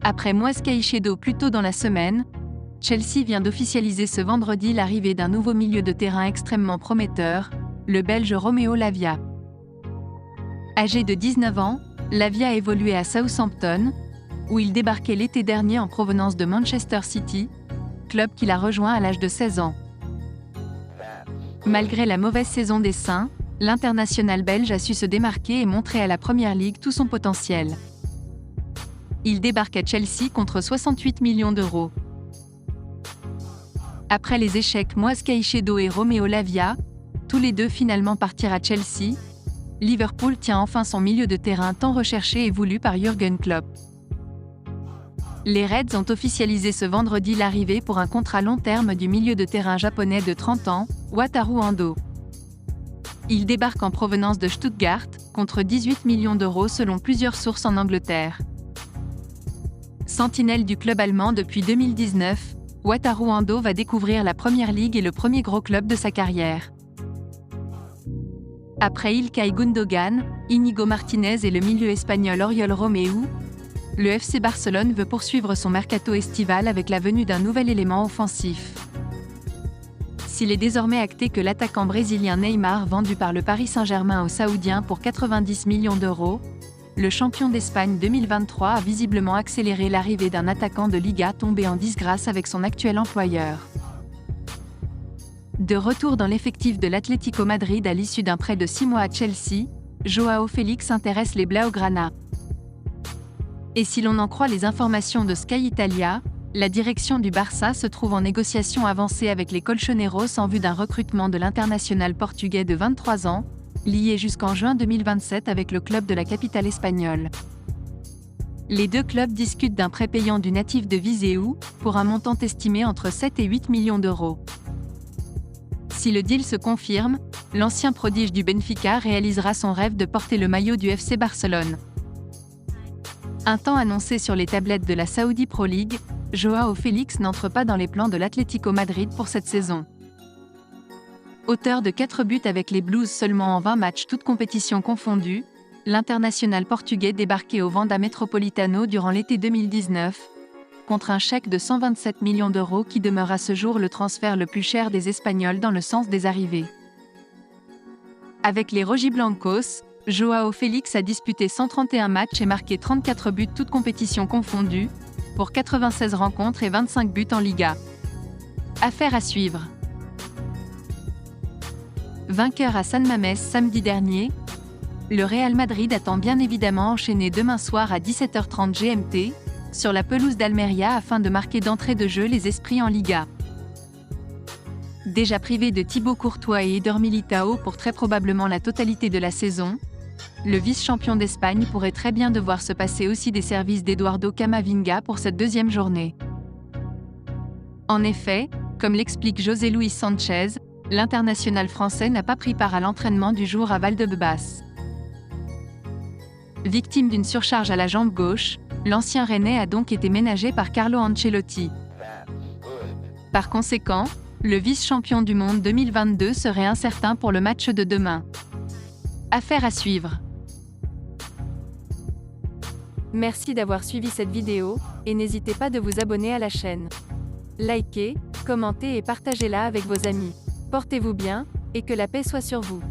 Après Moise Caicedo plus tôt dans la semaine, Chelsea vient d'officialiser ce vendredi l'arrivée d'un nouveau milieu de terrain extrêmement prometteur, le Belge Romeo Lavia. Âgé de 19 ans, Lavia a évolué à Southampton, où il débarquait l'été dernier en provenance de Manchester City, club qu'il a rejoint à l'âge de 16 ans. Malgré la mauvaise saison des Saints, l'international belge a su se démarquer et montrer à la Premier League tout son potentiel. Il débarque à Chelsea contre 68 millions d'euros. Après les échecs Moise Caicedo et Romeo Lavia, tous les deux finalement partirent à Chelsea, Liverpool tient enfin son milieu de terrain tant recherché et voulu par Jürgen Klopp. Les Reds ont officialisé ce vendredi l'arrivée pour un contrat long terme du milieu de terrain japonais de 30 ans, Wataru Ando. Il débarque en provenance de Stuttgart, contre 18 millions d'euros selon plusieurs sources en Angleterre. Sentinelle du club allemand depuis 2019, Wataru Ando va découvrir la Premier League et le premier gros club de sa carrière. Après Ilkay Gundogan, Inigo Martinez et le milieu espagnol Oriol Romeu, le FC Barcelone veut poursuivre son mercato estival avec la venue d'un nouvel élément offensif. S'il est désormais acté que l'attaquant brésilien Neymar vendu par le Paris Saint-Germain aux Saoudiens pour 90 millions d'euros, le champion d'Espagne 2023 a visiblement accéléré l'arrivée d'un attaquant de Liga tombé en disgrâce avec son actuel employeur. De retour dans l'effectif de l'Atlético Madrid à l'issue d'un prêt de 6 mois à Chelsea, Joao Félix intéresse les Blaugrana. Et si l'on en croit les informations de Sky Italia, la direction du Barça se trouve en négociation avancée avec les Colchoneros en vue d'un recrutement de l'international portugais de 23 ans, lié jusqu'en juin 2027 avec le club de la capitale espagnole. Les deux clubs discutent d'un prêt payant du natif de Viseu, pour un montant estimé entre 7 et 8 millions d'euros. Si le deal se confirme, l'ancien prodige du Benfica réalisera son rêve de porter le maillot du FC Barcelone. Un temps annoncé sur les tablettes de la Saudi Pro League, Joao Félix n'entre pas dans les plans de l'Atlético Madrid pour cette saison. Auteur de 4 buts avec les Blues seulement en 20 matchs toutes compétitions confondues, l'international portugais débarquait au Wanda Metropolitano durant l'été 2019, contre un chèque de 127 millions d'euros qui demeure à ce jour le transfert le plus cher des Espagnols dans le sens des arrivées. Avec les Rojiblancos, Joao Félix a disputé 131 matchs et marqué 34 buts toutes compétitions confondues, pour 96 rencontres et 25 buts en Liga. Affaire à suivre. Vainqueur à San Mamés samedi dernier, le Real Madrid attend bien évidemment enchaîner demain soir à 17h30 GMT, sur la pelouse d'Almeria afin de marquer d'entrée de jeu les esprits en Liga. Déjà privé de Thibaut Courtois et Eder Militao pour très probablement la totalité de la saison, le vice-champion d'Espagne pourrait très bien devoir se passer aussi des services d'Eduardo Camavinga pour cette deuxième journée. En effet, comme l'explique José Luis Sanchez, l'international français n'a pas pris part à l'entraînement du jour à Valdebebas. Victime d'une surcharge à la jambe gauche, l'ancien Rennais a donc été ménagé par Carlo Ancelotti. Par conséquent, le vice-champion du monde 2022 serait incertain pour le match de demain. Affaire à suivre. Merci d'avoir suivi cette vidéo, et n'hésitez pas de vous abonner à la chaîne. Likez, commentez et partagez-la avec vos amis. Portez-vous bien, et que la paix soit sur vous.